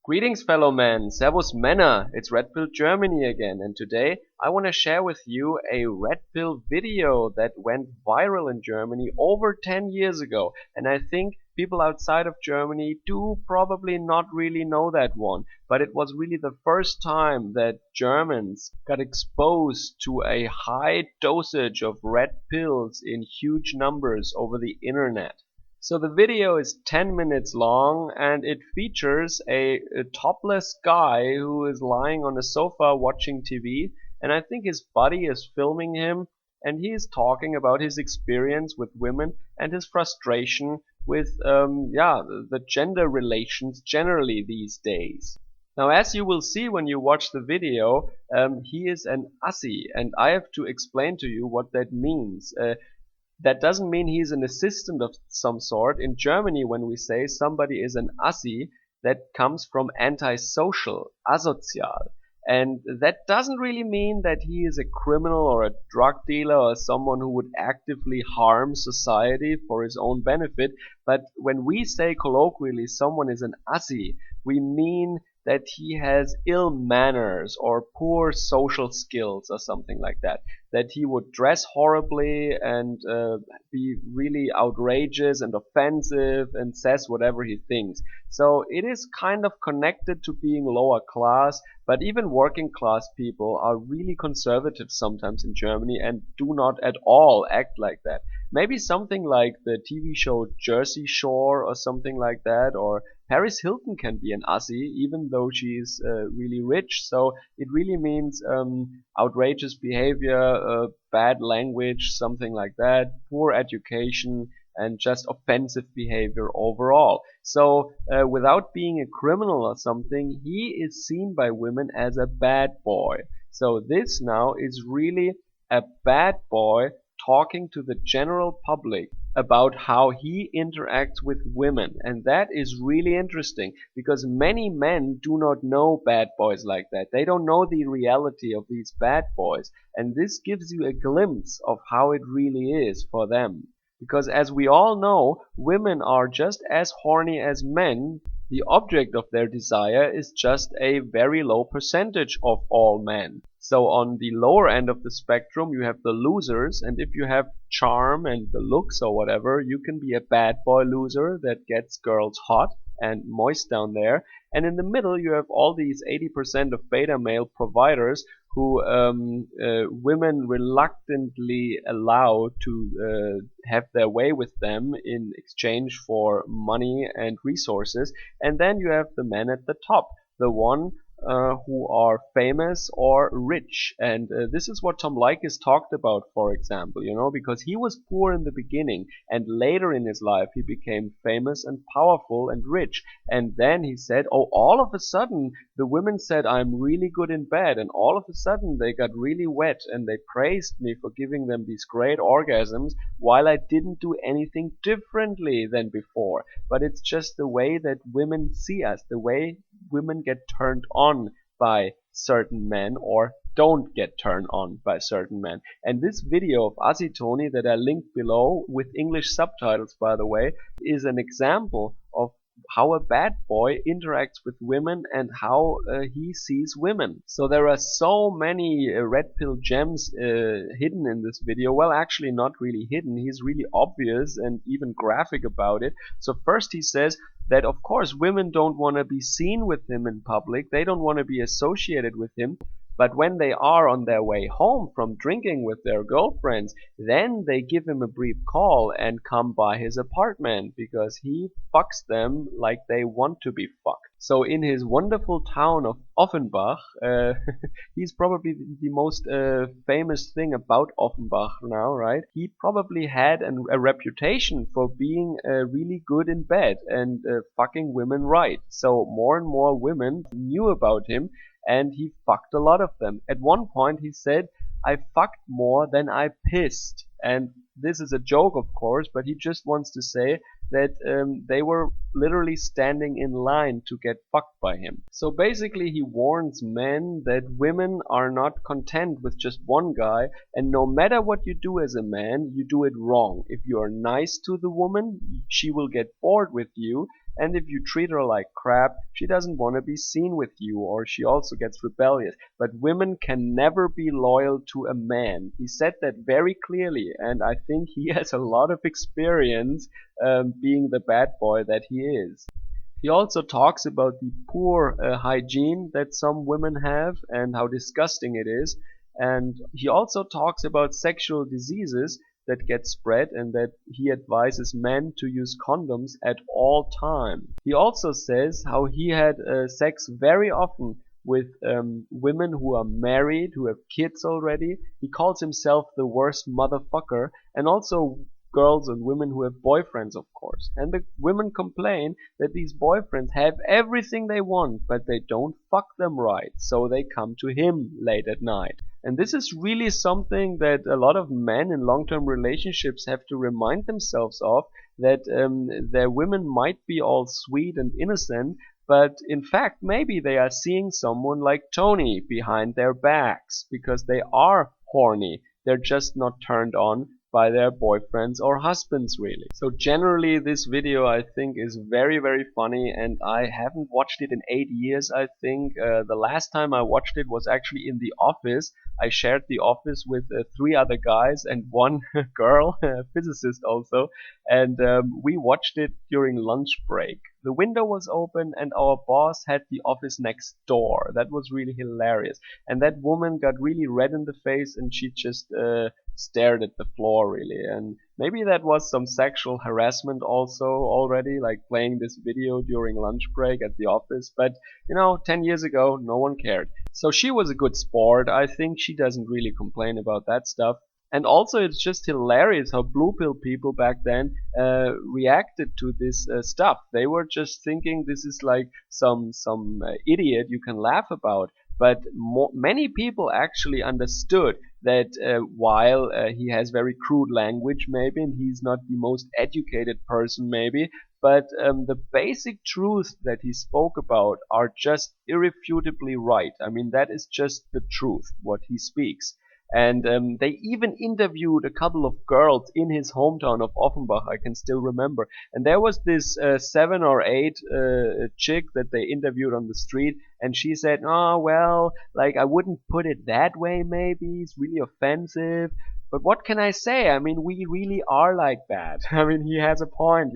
Greetings, fellow men. Servus Männer. It's Red Pill Germany again, and today I want to share with you a Red Pill video that went viral in Germany over 10 years ago. And I think people outside of Germany do probably not really know that one. But it was really the first time that Germans got exposed to a high dosage of red pills in huge numbers over the internet. So the video is 10 minutes long and it features a topless guy who is lying on a sofa watching TV, and I think his buddy is filming him, and he is talking about his experience with women and his frustration with the gender relations generally these days. Now, as you will see when you watch the video, he is an Assi, and I have to explain to you what that means. That doesn't mean he's an assistant of some sort. In Germany, when we say somebody is an Assi, that comes from antisocial, asozial. And that doesn't really mean that he is a criminal or a drug dealer or someone who would actively harm society for his own benefit. But when we say colloquially someone is an Assi, we mean that he has ill manners or poor social skills or something like that. That he would dress horribly and be really outrageous and offensive and says whatever he thinks. So it is kind of connected to being lower class, but even working class people are really conservative sometimes in Germany and do not at all act like that. Maybe something like the TV show Jersey Shore or something like that, or Paris Hilton can be an Assi even though she's really rich. So it really means outrageous behavior, bad language, something like that, poor education, and just offensive behavior overall. So without being a criminal or something, he is seen by women as a bad boy. So this now is really a bad boy talking to the general public about how he interacts with women. And that is really interesting because many men do not know bad boys like that. They don't know the reality of these bad boys. And this gives you a glimpse of how it really is for them. Because as we all know, women are just as horny as men. The object of their desire is just a very low percentage of all men. So on the lower end of the spectrum, you have the losers, and if you have charm and the looks or whatever, you can be a bad boy loser that gets girls hot and moist down there. And in the middle, you have all these 80% of beta male providers who women reluctantly allow to have their way with them in exchange for money and resources. And then you have the men at the top, the one who are famous or rich. And this is what Tom Leykis talked about, for example, because he was poor in the beginning and later in his life he became famous and powerful and rich. And then he said, oh, all of a sudden the women said I'm really good in bed, and all of a sudden they got really wet and they praised me for giving them these great orgasms while I didn't do anything differently than before. But it's just the way that women see us, the way women get turned on by certain men or don't get turned on by certain men. And this video of Assi Toni that I linked below with English subtitles, by the way, is an example of how a bad boy interacts with women and how he sees women. So there are so many red pill gems hidden in this video. Well, actually not really hidden. He's really obvious and even graphic about it. So first he says that of course women don't want to be seen with him in public. They don't want to be associated with him. But when they are on their way home from drinking with their girlfriends, then they give him a brief call and come by his apartment because he fucks them like they want to be fucked. So in his wonderful town of Offenbach, he's probably the most famous thing about Offenbach now, right? He probably had a reputation for being really good in bed and fucking women right. So more and more women knew about him, and he fucked a lot of them. At one point he said, I fucked more than I pissed. And this is a joke, of course, but he just wants to say that they were literally standing in line to get fucked by him. So basically he warns men that women are not content with just one guy, and no matter what you do as a man, you do it wrong. If you are nice to the woman, she will get bored with you, and if you treat her like crap, she doesn't want to be seen with you, or she also gets rebellious. But women can never be loyal to a man. He said that very clearly, and I think he has a lot of experience being the bad boy that he is. He also talks about the poor hygiene that some women have and how disgusting it is. And he also talks about sexual diseases that get spread and that he advises men to use condoms at all time. He also says how he had sex very often with women who are married, who have kids already. He calls himself the worst motherfucker, and also girls and women who have boyfriends, of course. And the women complain that these boyfriends have everything they want, but they don't fuck them right, so they come to him late at night. And this is really something that a lot of men in long-term relationships have to remind themselves of, that their women might be all sweet and innocent, but in fact maybe they are seeing someone like Tony behind their backs because they are horny. They're just not turned on by their boyfriends or husbands, really. So generally this video I think is very, very funny, and I haven't watched it in 8 years. I think the last time I watched it was actually in the office. I shared the office with 3 other guys and 1 girl, a physicist also, and we watched it during lunch break. The window was open and our boss had the office next door. That was really hilarious. And that woman got really red in the face and she just stared at the floor, really. And maybe that was some sexual harassment also already, like playing this video during lunch break at the office. But, 10 years ago, no one cared. So she was a good sport. I think she doesn't really complain about that stuff. And also, it's just hilarious how blue pill people back then reacted to this stuff. They were just thinking this is like some idiot you can laugh about. But many people actually understood that while he has very crude language, maybe, and he's not the most educated person, maybe, but the basic truths that he spoke about are just irrefutably right. I mean, that is just the truth, what he speaks. And they even interviewed a couple of girls in his hometown of Offenbach, I can still remember. And there was this 7 or 8 chick that they interviewed on the street, and she said, oh, well, like, I wouldn't put it that way, maybe. It's really offensive. But what can I say? I mean, we really are like that. I mean, he has a point,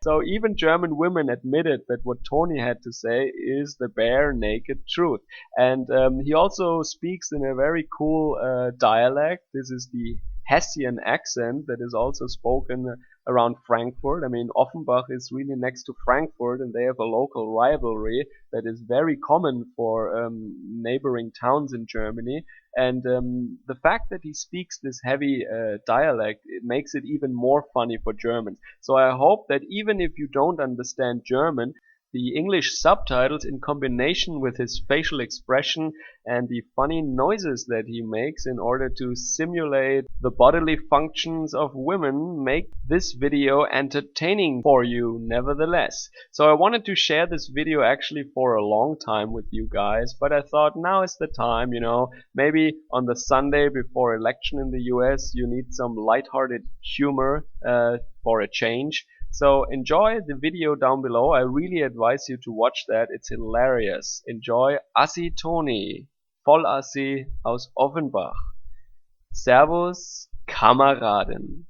So even German women admitted that what Tony had to say is the bare naked truth. And he also speaks in a very cool dialect. This is the Hessian accent that is also spoken around Frankfurt. I mean, Offenbach is really next to Frankfurt, and they have a local rivalry that is very common for neighboring towns in Germany. And the fact that he speaks this heavy dialect, it makes it even more funny for Germans. So I hope that even if you don't understand German, the English subtitles, in combination with his facial expression and the funny noises that he makes in order to simulate the bodily functions of women, make this video entertaining for you nevertheless. So I wanted to share this video actually for a long time with you guys, but I thought now is the time, maybe on the Sunday before election in the US you need some lighthearted humor for a change. So enjoy the video down below. I really advise you to watch that. It's hilarious. Enjoy Assi Toni, Vollassi aus Offenbach. Servus, Kameraden.